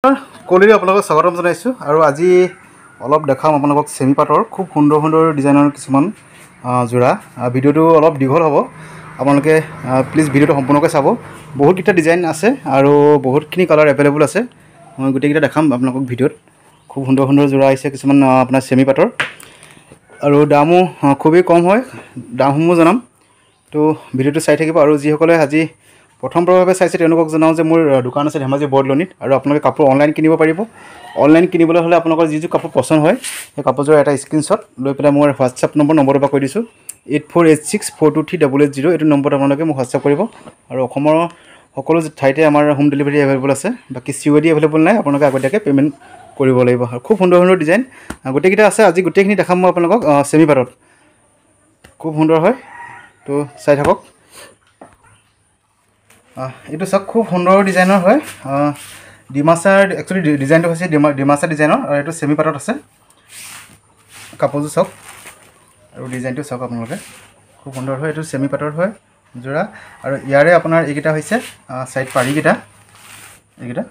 কলিৰে আপোনালোকক স্বাগতম জনাইছোঁ আৰু আজি অলপ দেখাম আপোনালোকক চেমি পাটৰ খুব সুন্দৰ সুন্দৰ ডিজাইনৰ কিছুমান যোৰা। ভিডিঅ'টো অলপ দীঘল হ'ব, আপোনালোকে প্লিজ ভিডিঅ'টো সম্পূৰ্ণকৈ চাব। বহুতকেইটা ডিজাইন আছে আৰু বহুতখিনি কালাৰ এভেইলেবল আছে। মই গোটেইকেইটা দেখাম আপোনালোকক ভিডিঅ'ত। খুব সুন্দৰ সুন্দৰ যোৰা আহিছে কিছুমান আপোনাৰ চেমি পাটৰ আৰু দামো খুবেই কম হয়। দামসমূহ জনাম, তো ভিডিঅ'টো চাই থাকিব। আৰু যিসকলে আজি প্ৰথমবাৰভাৱে চাইছে তেওঁলোকক জনাওঁ যে মোৰ দোকান আছে ধেমাজি বৰদলনিত আৰু আপোনালোকে কাপোৰ অনলাইন কিনিব পাৰিব। অনলাইন কিনিবলৈ হ'লে আপোনালোকৰ যি কাপোৰ পচন্দ হয় সেই কাপোৰযোৰৰ এটা স্ক্ৰীনশ্বট লৈ পেলাই মোৰ হোৱাটছআপ নম্বৰটো পৰা কৈ দিছোঁ 8486423880। এইটো নম্বৰত আপোনালোকে মোক হোৱাটছআপ কৰিব। আৰু অসমৰ সকলো ঠাইতে আমাৰ হোম ডেলিভাৰী এভেইলেবল আছে। বাকী COD এভেইলেবল নাই, আপোনালোকে আগতীয়াকৈ পে'মেণ্ট কৰিব লাগিব। আৰু খুব সুন্দৰ সুন্দৰ ডিজাইন গোটেইকেইটা আছে। আজি গোটেইখিনি দেখাম মই আপোনালোকক চেমি পাটত। খুব সুন্দৰ হয়, তো চাই থাকক। এইটো চাওক, খুব সুন্দৰ ডিজাইনৰ হয়। ডিমাচাৰ একচুৱেলি ডিজাইনটো হৈছে ডিমাচাৰ ডিজাইনৰ আৰু এইটো চেমি পাটত আছে। কাপোৰযোৰ চাওক আৰু ডিজাইনটো চাওক আপোনালোকে, খুব সুন্দৰ হয়। এইটো চেমি পাটৰ হয় যোৰা। আৰু ইয়াৰে আপোনাৰ এইকেইটা হৈছে ছাইড পাৰিকেইটা। এইকেইটা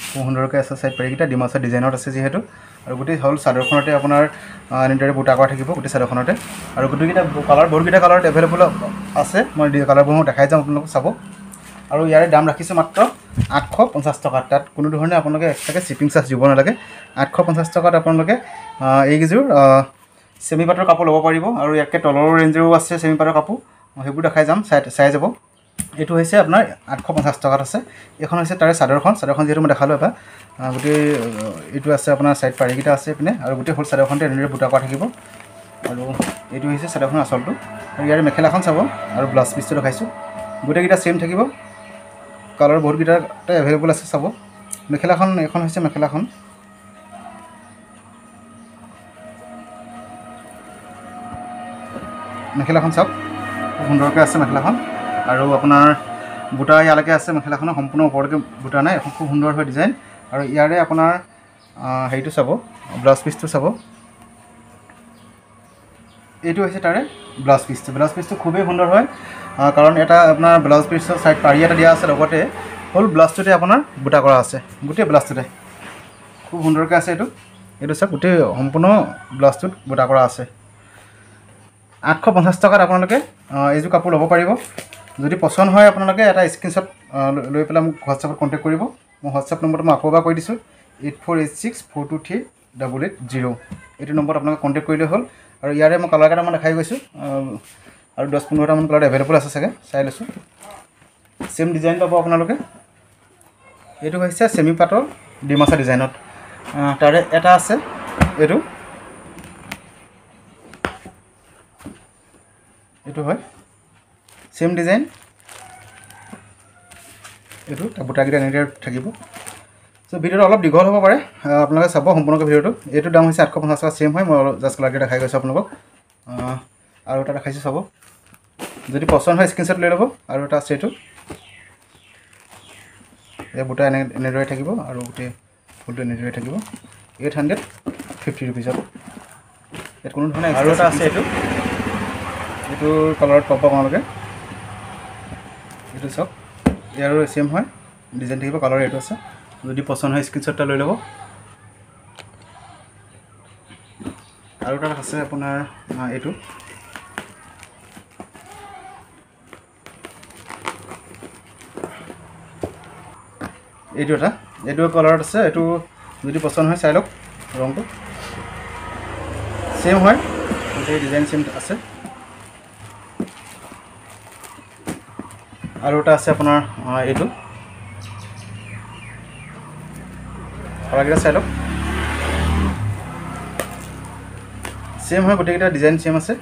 খুব সুন্দৰকৈ আছে ছাইড পাৰিকেইটা, ডিমাচাৰ ডিজাইনত আছে যিহেতু। আৰু গোটেই হ'ল চাদৰখনতে আপোনাৰ এনেদৰে বুটা কৰা থাকিব গোটেই চাদৰখনতে। আৰু গোটেইকেইটা কালাৰ বহুতকেইটা কালাৰত এভেইলেবল আছে। মই কালাৰবোৰ দেখাই যাম, আপোনালোকক চাব। আৰু ইয়াৰে দাম ৰাখিছোঁ মাত্ৰ 850 টকা। তাত কোনো ধৰণে আপোনালোকে এক্সট্ৰাকৈ শ্বিপিং চাৰ্জ দিব নালাগে। 850 টকাত আপোনালোকে এইকেইযোৰ চেমি পাটৰ কাপোৰ ল'ব পাৰিব। আৰু ইয়াতকৈ তলৰ ৰেঞ্জৰো আছে চেমি পাটৰ কাপোৰ, সেইবোৰ দেখাই যাম, চাই যাব। এইটো হৈছে আপোনাৰ 850 টকাত আছে। এইখন হৈছে তাৰে চাদৰখন যিহেতু মই দেখালোঁ এবাৰ। গোটেই এইটো আছে আপোনাৰ ছাইড পাৰিকেইটা আছে এইপিনে, আৰু গোটেই হ'ল চাদৰখনতে এনেদৰে বুটা কৰা থাকিব। আৰু এইটো হৈছে চাদৰখনৰ আচলটো। আৰু ইয়াৰে মেখেলাখন চাব আৰু ব্লাউজ পিচটো দেখাইছোঁ। গোটেইকেইটা ছেইম থাকিব, কালাৰ বহুতকেইটাতে এভেইলেবল আছে চাব। মেখেলাখন এখন হৈছে মেখেলাখন। মেখেলাখন চাওক, খুব সুন্দৰকৈ আছে মেখেলাখন। আৰু আপোনাৰ বুটা ইয়ালৈকে আছে মেখেলাখনৰ, সম্পূৰ্ণ ওপৰলৈকে বুটা নাই। এখন খুব সুন্দৰ হয় ডিজাইন। আৰু ইয়াৰে আপোনাৰ হেৰিটো চাব, ব্লাউজ পিচটো চাব। এইটো হৈছে তাৰে ব্লাউজ পিচটো খুবেই সুন্দৰ হয়। কাৰণ এটা আপোনাৰ ব্লাউজ পিচৰ ছাইড পাৰি এটা দিয়া আছে, লগতে হ'ল ব্লাউজটোতে আপোনাৰ বুটা কৰা আছে। গোটেই ব্লাউজটোতে খুব সুন্দৰকৈ আছে। এইটো চাওক, গোটেই সম্পূৰ্ণ ব্লাউজটোত বুটা কৰা আছে। 850 টকাত আপোনালোকে এইযোৰ কাপোৰ ল'ব পাৰিব। যদি পচন্দ হয় আপোনালোকে এটা স্ক্ৰীনশ্বট লৈ পেলাই মোক হোৱাটছআপত কণ্টেক্ট কৰিব। মোৰ হোৱাটছআপ নম্বৰটো মই আকৌ এবাৰ কৈ দিছোঁ 8486423880। এইটো নম্বৰত আপোনালোকে কণ্টেক্ট কৰিলে হ'ল। আৰু ইয়াৰে মই কালাৰ কেইটামান দেখাই গৈছোঁ, আৰু 10-15টামান কালাৰ এভেইলেবল আছে চাগে, চাই লৈছোঁ। ছেম ডিজাইন পাব আপোনালোকে। এইটো হৈছে চেমি পাটৰ ডিমাচা ডিজাইনত। তাৰে এটা আছে এইটো হয় ছেম ডিজাইন। এইটো বুটাকেইটা এনেদৰে থাকিব। চ' ভিডিঅ'টো অলপ দীঘল হ'ব পাৰে, আপোনালোকে চাব সম্পূৰ্ণকৈ ভিডিঅ'টো। এইটো দাম হৈছে 850 টকা, ছেইম হয়। মই জাষ্ট কালাৰকেইটা দেখাই গৈছোঁ আপোনালোকক। আৰু এটা দেখাইছোঁ চাব, যদি পচন্দ হয় স্ক্ৰীনশ্বট লৈ ল'ব। আৰু এটা আছে এইটো, এই বুটা এনেদৰে থাকিব আৰু গোটেই ফুলটো এনেদৰে থাকিব। 850 ৰুপিজত। ইয়াত কোনো ধৰণৰ। আৰু এটা আছে এইটো কালাৰত পাব আপোনালোকে। এইটো চাওক, ইয়াৰো ছেইম হয়, ডিজাইন থাকিব, কালাৰ এইটো আছে। যদি পচন্দ হয় স্ক্ৰীনশ্বট এটা লৈ ল'ব। আৰু এটা আছে আপোনাৰ এইটো এইটো কালাৰত আছে। এইটো যদি পচন্দ হয় চাই লওক, ৰংটো ছেইম হয়, গোটেই ডিজাইন ছেইম আছে। আৰু এটা আছে আপোনাৰ এইটো, কালাৰকেইটা চাই লওক, ছেইম হয়, গোটেইকেইটা ডিজাইন ছেইম আছে।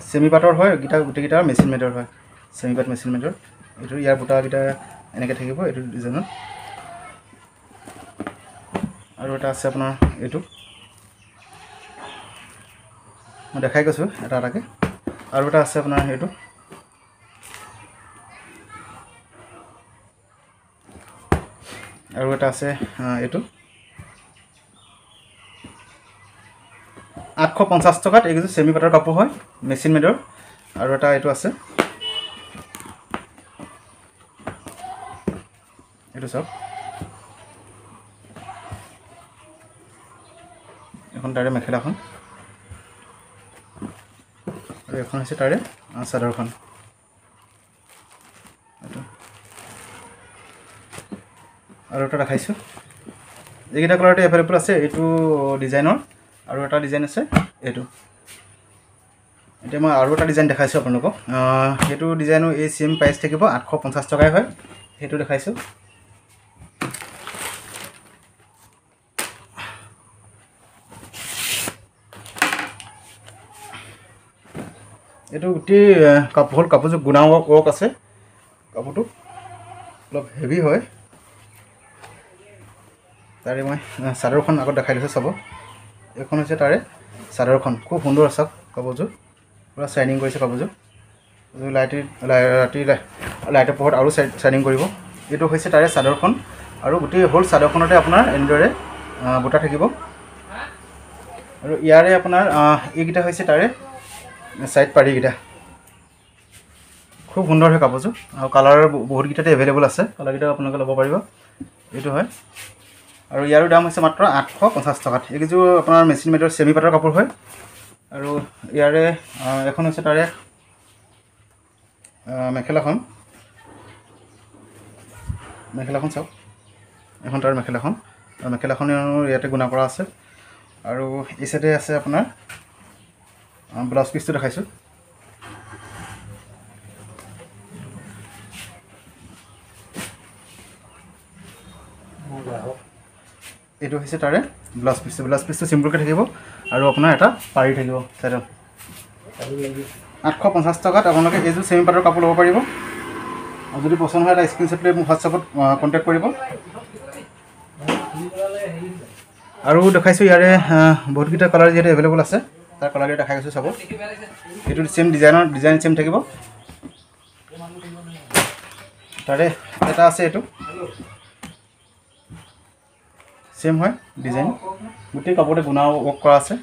চেমি পাটৰ হয় গোটেইকেইটা, মেচিন মেডৰ হয়। চেমি পাট মেচিন মেডৰ। এইটো ইয়াৰ বুটাকেইটা এনেকৈ থাকিব এইটো ডিজাইনত। আৰু এটা আছে আপোনাৰ এইটো, মই দেখাই গৈছোঁ এটা এটাকৈ। আৰু এটা আছে আপোনাৰ এইটো, আৰু এটা আছে এইটো। 850 টকাত এইকেইযোৰ চেমি পাটৰ কাপোৰ হয়, মেচিন মেডৰ। আৰু এটা এইটো আছে, এইটো চাওক, এখন তাৰে মেখেলাখন আৰু এখন হৈছে তাৰে চাদৰখন আৰু এটা দেখাইছোঁ এইকেইটা কালাৰতে এভেইলেবল আছে এইটো ডিজাইনৰ আৰু এটা ডিজাইন আছে এইটো এতিয়া মই আৰু এটা ডিজাইন দেখাইছোঁ আপোনালোকক সেইটো ডিজাইনো এই চেম প্ৰাইচ থাকিব 850 টকাই হয় সেইটো দেখাইছোঁ এইটো গোটেই কাপোৰযোৰ গুণা ৱৰ্ক আছে কাপোৰটো অলপ হেভি হয় তাৰে মই চাদৰখন আগত দেখাই দিছোঁ চাব এইখন হৈছে তাৰে চাদৰখন খুব সুন্দৰ আছে কাপোৰযোৰ পুৰা শ্বাইনিং কৰিছে কাপোৰযোৰ লাইটৰ পোহৰত আৰু শ্বাইনিং কৰিব এইটো হৈছে তাৰে চাদৰখন আৰু গোটেই হ'ল চাদৰখনতে আপোনাৰ এনেদৰে বুটা থাকিব আৰু ইয়াৰে আপোনাৰ এইকেইটা হৈছে তাৰে সাইড পাৰিকেইটা খুব সুন্দৰ হয় কাপোৰযোৰ আৰু কালাৰ বহুতকেইটাতে এভেইলেবল আছে কালাৰকেইটা আপোনালোকে ল'ব পাৰিব এইটো হয় আৰু ইয়াৰো দাম হৈছে মাত্ৰ 850 টকাত এইকেইযোৰ আপোনাৰ মেচিন মেডৰ চেমি পাটৰ কাপোৰ হয় আৰু ইয়াৰে এখন হৈছে তাৰে মেখেলাখন চাওক এখন তাৰ মেখেলাখন আৰু মেখেলাখনৰ ইয়াতে গুণা কৰা আছে আৰু এই চাইডে আছে আপোনাৰ ব্লাউজ পিচটো দেখাইছোঁ এইটো হৈছে তাৰে ব্লাউজ পিচটো চিম্পলকৈ থাকিব আৰু আপোনাৰ এটা পাৰি থাকিব চাইডত 850 টকাত আপোনালোকে এইযোৰ চেমি পাটৰ কাপোৰ ল'ব পাৰিব আৰু যদি পচন্দ হয় এটা স্ক্ৰীনশ্বট লৈ মোক হোৱাটছআপত কণ্টেক্ট কৰিব আৰু দেখাইছোঁ ইয়াৰে বহুতকেইটা কালাৰ যিহেতু এভেইলেবল আছে তাৰ কালাৰকেইটা দেখাই গৈছোঁ চাব এইটো চেম ডিজাইন চেম থাকিব তাৰে এটা আছে এইটো सेम है डिजाइन गोटे कपड़े गुना वर्क करा আছে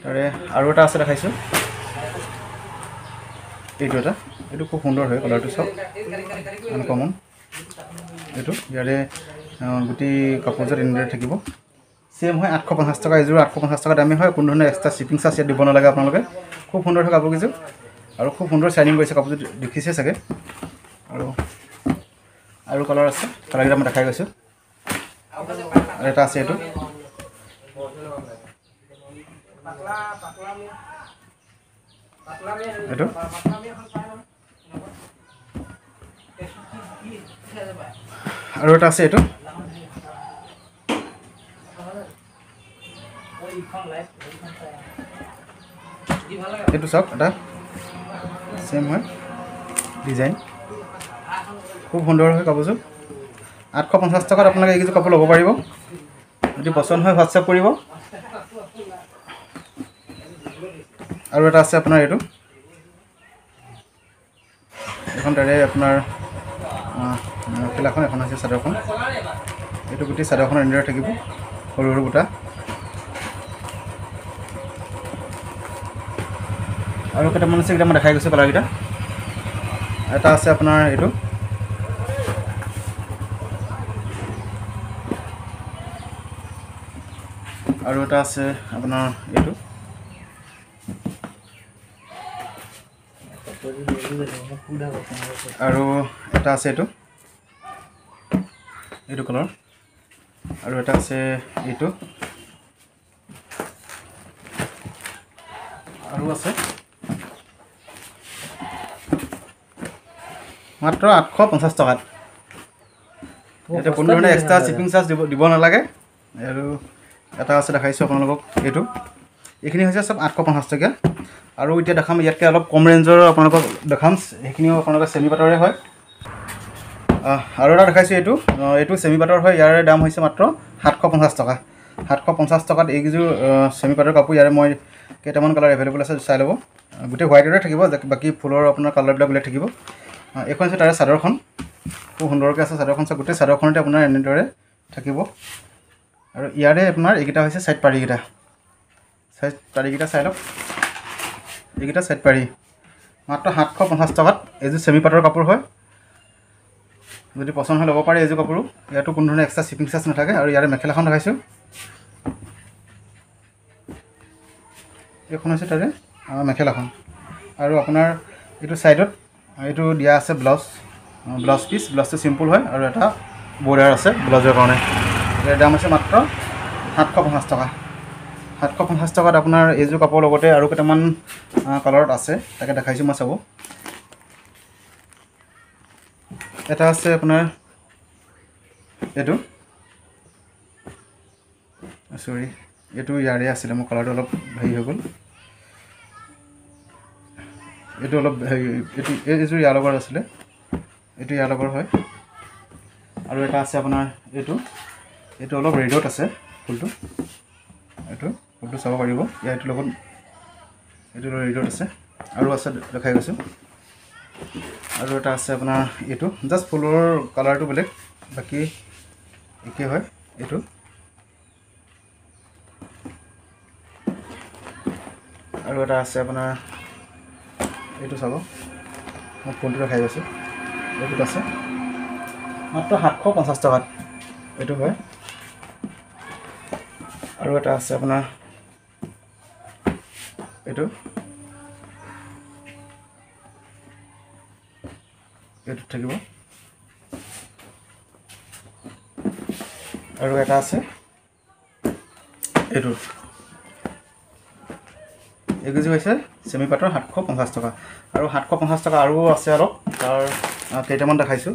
তারে আৰু এটা আছে দেখাইছো এইটো খুব সুন্দৰ হয় কালাৰটো সব আনকমন এইটো ইয়াৰে গোটি কাপোৰজৰ ইনৰে থাকিব सेम হয় 850 টকা এজোৰ 850 টকা দামী হয় কোনো ধৰণৰ এক্সট্ৰা শিপিং চাৰ্জ দিব নালাগে আপোনালোকে খুব সুন্দৰ হয় কাপোৰ কিজোৰ আৰু খুব সুন্দৰ শাইনিং কৰিছে কাপোৰটো দেখিছে চাগে আৰু কালাৰ আছে কালাৰটা মই দেখাই গৈছো এটা আছে এইটো এইটো আৰু এটা আছে এইটো এইটো চাওক এটা সেম হয় ডিজাইন খুব সুন্দৰ হয় কাপোৰযোৰ 850 টকাত আপোনালোকে এইকেইযোৰ কাপোৰ ল'ব পাৰিব যদি পছন্দ হয় হোৱাটছআপ কৰিব আৰু এটা আছে আপোনাৰ এইটো এখন তাৰে আপোনাৰ মেখেলাখন এখন আছে চাদৰখন এইটো গোটেই চাদৰখনৰ এনেদৰে থাকিব সৰু সৰু বুটা আৰু কেইটামান আছে কেইটামান দেখাই গৈছোঁ কালাৰকেইটা এটা আছে আপোনাৰ এইটো আৰু এটা আছে আপোনাৰ এইটো আৰু এটা আছে এইটো কালাৰ আৰু এটা আছে এইটো আৰু আছে মাত্ৰ 850 টকাত এটা কোনো ধৰণৰ এক্সট্ৰা শিপিং চাৰ্জ দিব নালাগে আৰু এটা আছে দেখাইছোঁ আপোনালোকক এইটো এইখিনি হৈছে সব 850 টকা আৰু এতিয়া দেখাম ইয়াতকৈ অলপ কম ৰেঞ্জৰ আপোনালোকক দেখাম সেইখিনিও আপোনালোকৰ চেমি পাটৰে হয় আৰু এটা দেখাইছোঁ এইটো চেমি পাটৰ হয় ইয়াৰ দাম হৈছে মাত্ৰ 750 টকা 750 টকাত এইকেইযোৰ চেমি পাটৰ কাপোৰ ইয়াৰে মই কেইটামান কালাৰ এভেইলেবল আছে চাই ল'ব গোটেই হোৱাইটৰে থাকিব বাকী ফুলৰ আপোনাৰ কালাৰবিলাক বেলেগ থাকিব এইখন হৈছে তাৰে চাদৰখন খুব সুন্দৰকৈ আছে চাদৰখন গোটেই চাদৰখনতে আপোনাৰ এনেদৰে থাকিব আৰু ইয়াৰে আপোনাৰ এইকেইটা হৈছে সাইড পাৰিকেইটা চাই লওক এইকেইটা সাইড পাৰি মাত্ৰ 750 টকাত এইযোৰ চেমি পাটৰ কাপোৰ হয় যদি পছন্দ হয় ল'ব পাৰে এইযোৰ কাপোৰো ইয়াতো কোনো ধৰণৰ এক্সট্ৰা শিপিং চাৰ্জ নাথাকে আৰু ইয়াৰে মেখেলাখন দেখাইছোঁ এইখন হৈছে তাৰে মেখেলাখন আৰু আপোনাৰ এইটো ছাইডত এইটো দিয়া আছে ব্লাউজ পিচ ব্লাউজটো চিম্পুল হয় আৰু এটা বৰ্ডাৰ আছে ব্লাউজৰ কাৰণে ইয়াৰ দাম হৈছে মাত্ৰ 750 টকা 750 টকাত আপোনাৰ এইযোৰ কাপোৰৰ লগতে আৰু কেইটামান কালাৰত আছে তাকে দেখাইছোঁ মই চাব এটা আছে আপোনাৰ এইটো সৰি এইটো ইয়াৰে আছিলে মোৰ কালাৰটো অলপ হেৰি হৈ গ'ল এইটো অলপ হেৰি এইযোৰ ইয়াৰ লগৰ আছিলে এইটো ইয়াৰ লগৰ হয় আৰু এটা আছে আপোনাৰ এইটো অলপ ৰেডত আছে ফুলটো চাব পাৰিব ইয়াৰ লগত এইটো ৰেডত আছে আৰু আছে দেখাই গৈছোঁ আৰু এটা আছে আপোনাৰ এইটো জাষ্ট ফুলৰ কালাৰটো বেলেগ বাকী একে হয় এইটো আৰু এটা আছে আপোনাৰ এইটো চাব মই ফুলটো দেখাই গৈছোঁ এইটোত আছে মাত্ৰ 750 টকাত এইটো হয় আৰু এটা আছে আপোনাৰ এইটোত থাকিব আৰু এটা আছে এইটো এইকেইযোৰ হৈছে চেমি পাটৰ 750 টকা আৰু 750 টকা আৰু আছে অলপ তাৰ কেইটামান দেখাইছোঁ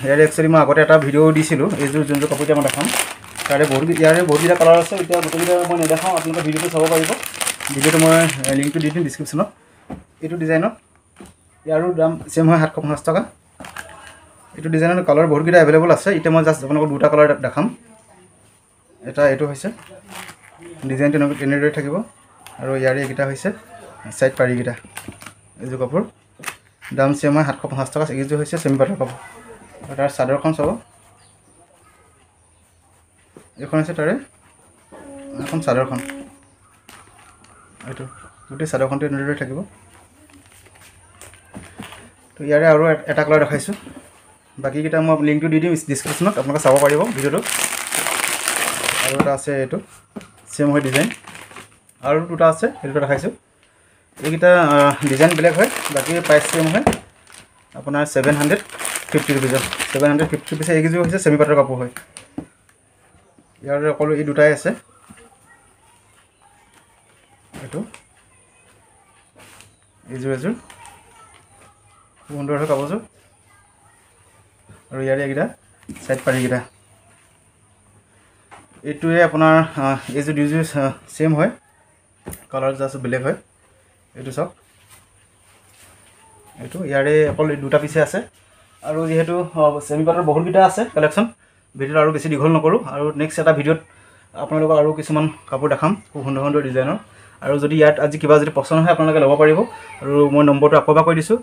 ইয়াৰে একচুৱেলি মই আগতে এটা ভিডিঅ' দিছিলোঁ এইযোৰ যোনযোৰ কাপোৰ এতিয়া মই দেখাম ইয়াৰে বহুতকেইটা কালাৰ আছে এতিয়া গোটেইকেইটা মই নেদেখাওঁ আপোনালোকে ভিডিঅ'টো চাব পাৰিব ভিডিঅ'টো মই লিংকটো দি দিম ডিছক্ৰিপশ্যনত এইটো ডিজাইনত ইয়াৰো দাম চেম হয় 750 টকা এইটো ডিজাইনৰ কালাৰ বহুতকেইটা এভেইলেবল আছে এতিয়া মই জাষ্ট আপোনালোকক দুটা কালাৰ দেখাম এইটো হৈছে ডিজাইনটো এনেদৰে থাকিব আৰু ইয়াৰে এইকেইটা হৈছে ছাইড পাৰিকেইটা এইযোৰ কাপোৰ দাম চেম হয় 750 টকা এইযোৰ হৈছে চেমি পাটৰ কাপোৰ আৰু তাৰ চাদৰখন চাব এইখন হৈছে তাৰে এখন চাদৰখন এইটো গোটেই চাদৰখনটো এনেদৰে থাকিব তো ইয়াৰে আৰু এটা কালাৰ দেখাইছোঁ বাকীকেইটা মই লিংকটো দি দিম ডিছক্ৰিপশ্যনত আপোনালোকে চাব পাৰিব ভিডিঅ'টো আৰু এটা আছে এইটো চেম হয় ডিজাইন আৰু দুটা আছে সেইটো দেখাইছোঁ এইকেইটা ডিজাইন বেলেগ হয় বাকী প্ৰাইচ চেম হয় আপোনাৰ 750 ৰুপিজৰ 750 ৰুপিজ এইকেইযোৰ হৈছে চেমি পাটৰ কাপোৰ হয় ইয়াৰ অকল এই দুটাই আছে এইযোৰ সুন্দৰ হয় কাপোৰযোৰ আৰু ইয়াৰে এইকেইটা ছাইড পাৰিকেইটা এইটোৱে আপোনাৰ এইযোৰ দুযোৰ চেম হয় কালাৰ জাষ্ট বেলেগ হয় এইটো চাওক এইটো ইয়াৰে অকল দুটা পিছে আছে আৰু যিহেতু চেমি পাটৰ বহুতকেইটা আছে কালেকশ্যন ভিডিঅ'টো আৰু বেছি দীঘল নকৰোঁ আৰু নেক্সট এটা ভিডিঅ'ত আপোনালোকক আৰু কিছুমান কাপোৰ দেখাম খুব সুন্দৰ সুন্দৰ ডিজাইনৰ আৰু যদি ইয়াত আজি কিবা যদি পচন্দ হয় আপোনালোকে ল'ব পাৰিব আৰু মই নম্বৰটো আকৌ এবাৰ কৈ দিছোঁ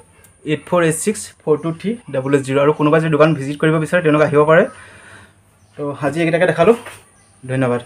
8486423000 আৰু কোনোবাই যদি দোকান ভিজিট কৰিব বিচাৰে তেওঁলোকে আহিব পাৰে তো আজি এইকেইটাকে দেখালোঁ ধন্যবাদ